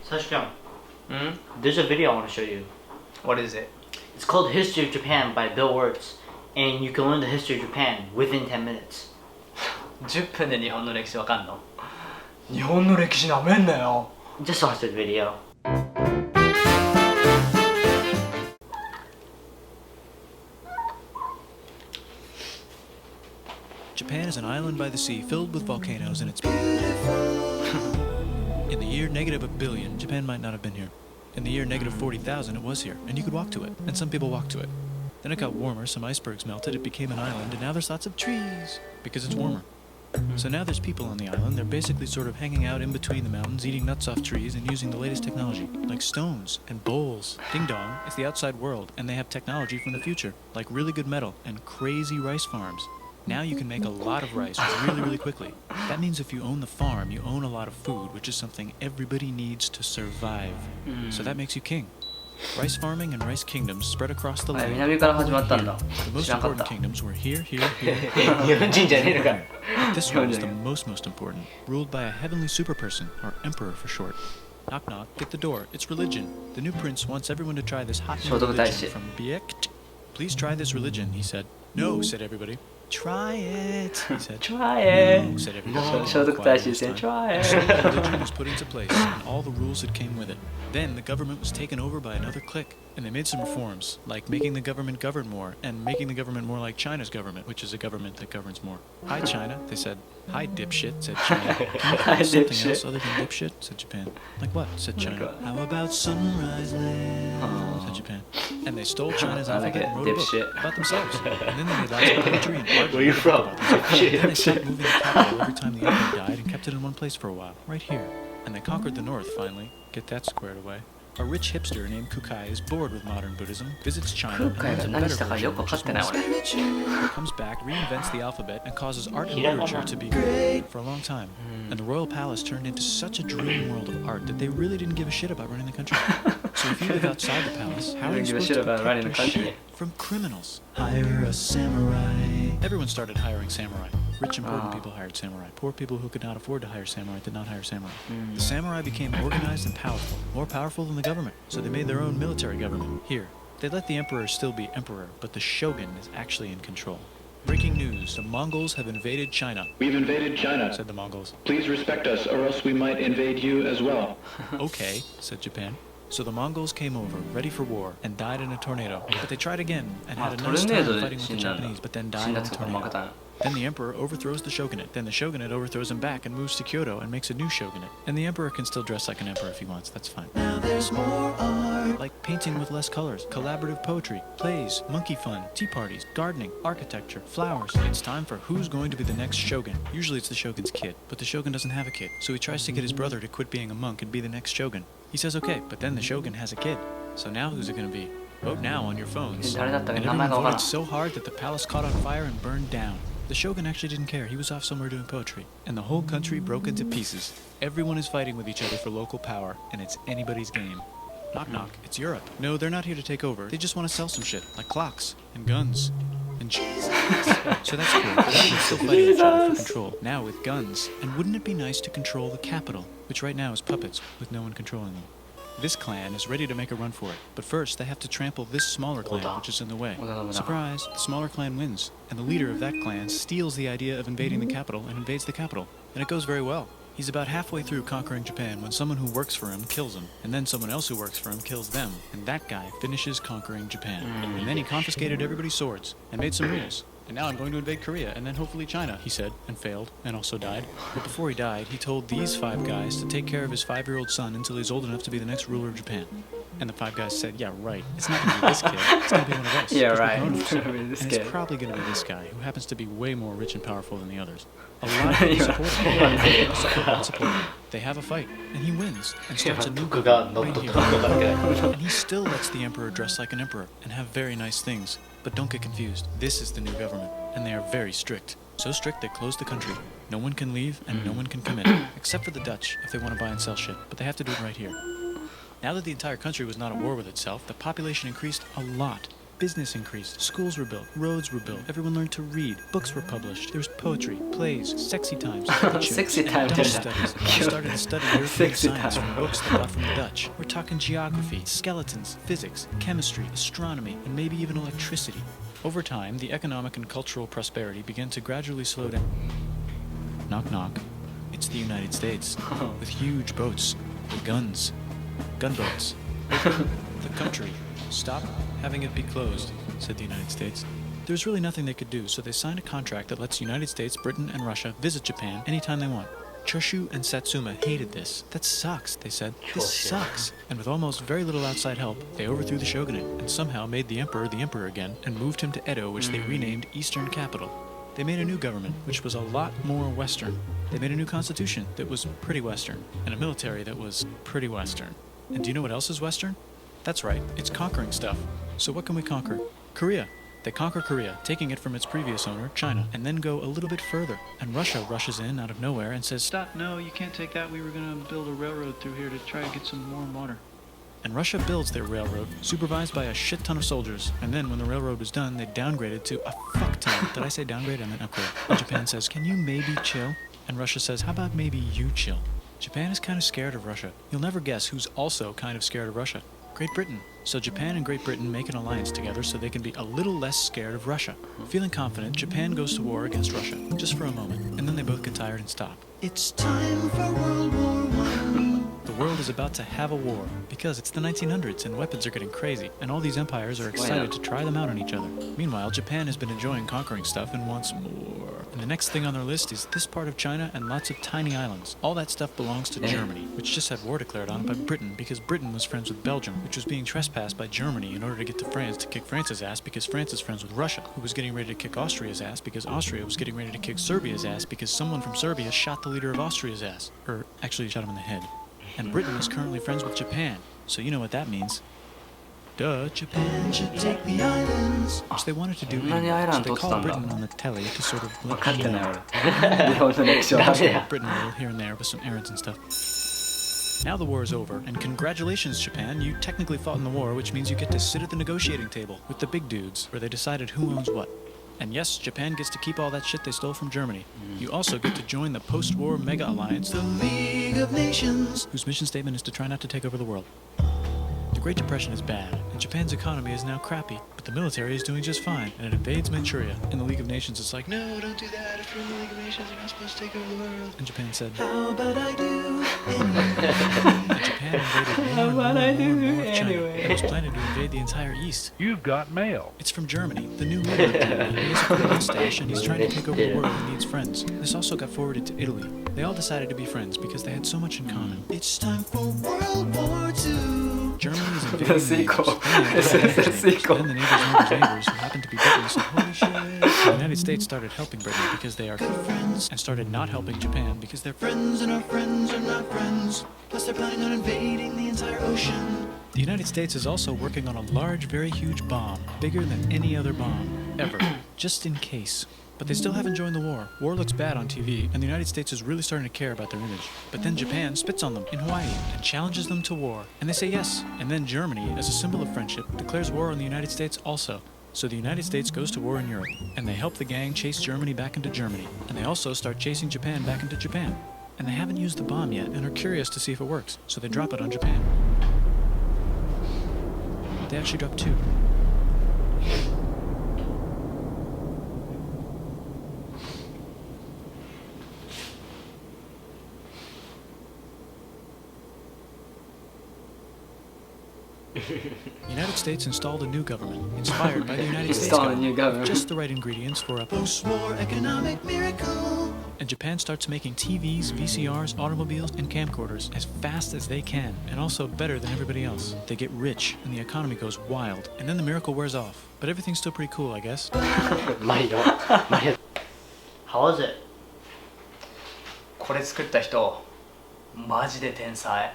Satoshi-chan, there's a video I want to show you. What is it? It's called History of Japan by Bill Wurtz, and you can learn the history of Japan within 10 minutes. 10分で日本の歴史わかんの？日本の歴史なめんなよ。 Just watch the video. Japan is an island by the sea filled with volcanoes and it's beautiful. In the year negative a billion, Japan might not have been here. In the year negative 40,000, it was here, and you could walk to it, and some people walked to it. Then it got warmer, some icebergs melted, it became an island, and now there's lots of trees, because it's warmer. So now there's people on the island, they're basically sort of hanging out in between the mountains, eating nuts off trees, and using the latest technology, like stones and bowls. Ding dong, it's the outside world, and they have technology from the future, like really good metal and crazy rice farms. Now you can make a lot of rice really, really quickly. That means if you own the farm, you own a lot of food, which is something everybody needs to survive. So that makes you king. Rice farming and rice kingdoms spread across the land. 南から始まったんだ。 The most 知らなかっ important た。 kingdoms were here, here, here, 日本人じゃねえのか。 This one is the most important, ruled by a heavenly superperson, or emperor for short. Knock knock, get the door, it's religion. The new prince wants everyone to try this hot new religion from Biek. Please try this religion, he said. No, said everybody. Try it, he said. Try it. No, said everybody. 聖徳太子 said try So it. the religion was put into place, and all the rules that came with it. Then the government was taken over by another clique, and they made some reforms, like making the government govern more, and making the government more like China's government, which is a government that governs more. Hi, China, they said. Hi, dipshit, said China. Can you call us something else other than dipshit, said Japan. Like what, said China. How about sunrise land, said Japan. And they stole China's I like alphabet it, and wrote a dipshit. book about themselves. And then they made lots of poetry and art. Where you from? Then they stopped moving the capital every time the emperor died and kept it in one place for a while, right here. And they conquered the north finally. Get that squared away. A rich hipster named Kukai is bored with modern Buddhism, visits China, and learns a better version, which is more spiritual. Comes back, reinvents the alphabet, and causes art and literature to be great for a long time. And the royal palace turned into such a dream world of art that they really didn't give a shit about running the country. So if you live outside the palace, how are you supposed to protect your shit from criminals? Hire a samurai. Everyone started hiring samurai. Rich, important people hired samurai. Poor people who could not afford to hire samurai did not hire samurai. The samurai became organized and powerful, more powerful than the government. So they made their own military government. Here, they let the emperor still be emperor, but the shogun is actually in control. Breaking news, the Mongols have invaded China. We've invaded China, Said the Mongols. Please respect us, or else we might invade you as well. Okay, said Japan. So the Mongols came over, ready for war, and died in a tornado. But they tried again, and had a nice time fighting with the Japanese, but then died in a tornado. Then the emperor overthrows the shogunate. Then the shogunate overthrows him back and moves to Kyoto and makes a new shogunate. And the emperor can still dress like an emperor if he wants, that's fine. Now there's more art. Like painting with less colors, collaborative poetry, plays, monkey fun, tea parties, gardening, architecture, flowers. It's time for who's going to be the next shogun. Usually it's the shogun's kid, but the shogun doesn't have a kid. So he tries to get his brother to quit being a monk and be the next shogun. He says okay, but then the shogun has a kid. So now who's it gonna be? Vote now on your phones. And everyone voted so hard that the palace caught on fire and burned down. The shogun actually didn't care. He was off somewhere doing poetry. And the whole country broke into pieces. Everyone is fighting with each other for local power, and it's anybody's game. Knock knock, it's Europe. No, they're not here to take over. They just want to sell some shit, like clocks, and guns, and Jesus. So that's cool. They're still fighting each other for control, now with guns. And wouldn't it be nice to control the capital, which right now is puppets, with no one controlling them? This clan is ready to make a run for it, but first they have to trample this smaller clan, which is in the way. Surprise, the smaller clan wins, and the leader of that clan steals the idea of invading the capital and invades the capital. And it goes very well. He's about halfway through conquering Japan when someone who works for him kills him, and then someone else who works for him kills them, and that guy finishes conquering Japan. And then he confiscated everybody's swords, and made some rules. And now I'm going to invade Korea, and then hopefully China, he said, and failed, and also died. But before he died, he told these 5 guys to take care of his 5-year-old son until he's old enough to be the next ruler of Japan. And the 5 guys said, yeah, right, it's not going to be this kid, it's going to be one of us. Yeah, 'cause we're right, grown-ups. it's gonna be this And kid. it's probably going to be this guy, who happens to be way more rich and powerful than the others. A lot of people support him. Support him. They have a fight, and he wins, and starts a new government right here. And he still lets the emperor dress like an emperor, and have very nice things. But don't get confused, this is the new government, and they are very strict. So strict they close the country. No one can leave, and no one can come in, except for the Dutch, if they want to buy and sell shit, but they have to do it right here. Now that the entire country was not at war with itself, the population increased a lot. business increased, schools were built, roads were built, everyone learned to read, books were published, there was poetry, plays, sexy times, Sexy time Dutch studies. We started to study European Sexy science time. from books they bought from the Dutch. We're talking geography, skeletons, physics, chemistry, astronomy, and maybe even electricity. Over time, the economic and cultural prosperity began to gradually slow down. Knock knock. It's the United States, with huge boats, with guns, gunboats. The country. Stop having it be closed, said the United States. There's really nothing they could do, so they signed a contract that lets the United States, Britain, and Russia visit Japan anytime they want. Choshu and Satsuma hated this. That sucks, they said. This sucks. And with almost very little outside help, they overthrew the shogunate and somehow made the emperor again and moved him to Edo, which they renamed Eastern Capital. They made a new government, which was a lot more Western. They made a new constitution that was pretty Western, and a military that was pretty Western. And do you know what else is Western? That's right, it's conquering stuff. So what can we conquer? Korea. They conquer Korea, taking it from its previous owner, China, and then go a little bit further. And Russia rushes in out of nowhere and says, "Stop, no, you can't take that. We were going to build a railroad through here to try to get some warm water." And Russia builds their railroad, supervised by a shit ton of soldiers. And then when the railroad was done, they downgraded to a fuck ton. Did I say downgrade? I meant upgrade. And Japan says, "Can you maybe chill?" And Russia says, "How about maybe you chill?" Japan is kind of scared of Russia. You'll never guess who's also kind of scared of Russia. Great Britain. So Japan and Great Britain make an alliance together so they can be a little less scared of Russia. Feeling confident, Japan goes to war against Russia, just for a moment, and then they both get tired and stop. It's time for World War I. The world is about to have a war, because it's the 1900s and weapons are getting crazy, and all these empires are excited to try them out on each other. Meanwhile, Japan has been enjoying conquering stuff and wants more. And the next thing on their list is this part of China and lots of tiny islands. All that stuff belongs to Germany, which just had war declared on it by Britain because Britain was friends with Belgium, which was being trespassed by Germany in order to get to France to kick France's ass because France is friends with Russia, who was getting ready to kick Austria's ass because Austria was getting ready to kick Serbia's ass because someone from Serbia shot the leader of Austria's ass. Or actually shot him in the head. And Britain is currently friends with Japan, so you know what that means. Duh, Japan should take the islands. Which they wanted to do anyway, so they called Britain on the telly to sort of let them know. Britain a little here and there with some errands and stuff. Now the war is over, and congratulations, Japan, you technically fought in the war, which means you get to sit at the negotiating table with the big dudes, where they decided who owns what. And yes, Japan gets to keep all that shit they stole from Germany. You also get to join the post-war mega alliance, the League of Nations, whose mission statement is to try not to take over the world. The Great Depression is bad, and Japan's economy is now crappy, but the military is doing just fine, and it invades Manchuria. And the League of Nations is like, "No, don't do that. If you're in the League of Nations, you're not supposed to take over the world." And Japan said, "How about I do anyway?" And Japan invaded more of China, and was planning to invade the entire East. You've got mail. It's from Germany, the new leader of Germany. He has a cool mustache, and he's trying to take over the world and needs friends. This also got forwarded to Italy. They all decided to be friends because they had so much in common. It's time for World War II. Germany is invading the neighbors. Then the neighbors' who happened to be Britain said, "Holy shit." The United States started helping Britain because they are good friends, and started not helping Japan because they're friends and our friends are not friends. Plus they're planning on invading the entire ocean. The United States is also working on a large, very huge bomb, bigger than any other bomb, ever, just in case. But they still haven't joined the war. War looks bad on TV, and the United States is really starting to care about their image. But then Japan spits on them in Hawaii and challenges them to war. And they say yes. And then Germany, as a symbol of friendship, declares war on the United States also. So the United States goes to war in Europe, and they help the gang chase Germany back into Germany. And they also start chasing Japan back into Japan. And they haven't used the bomb yet, and are curious to see if it works. So they drop it on Japan. They actually drop two. The United States installed a new government, inspired by the United States government, just the right ingredients for a post-war economic miracle. And Japan starts making TVs, VCRs, automobiles, and camcorders as fast as they can, and also better than everybody else. They get rich, and the economy goes wild, and then the miracle wears off. But everything's still pretty cool, I guess. How was it? これ作った人マジで天才。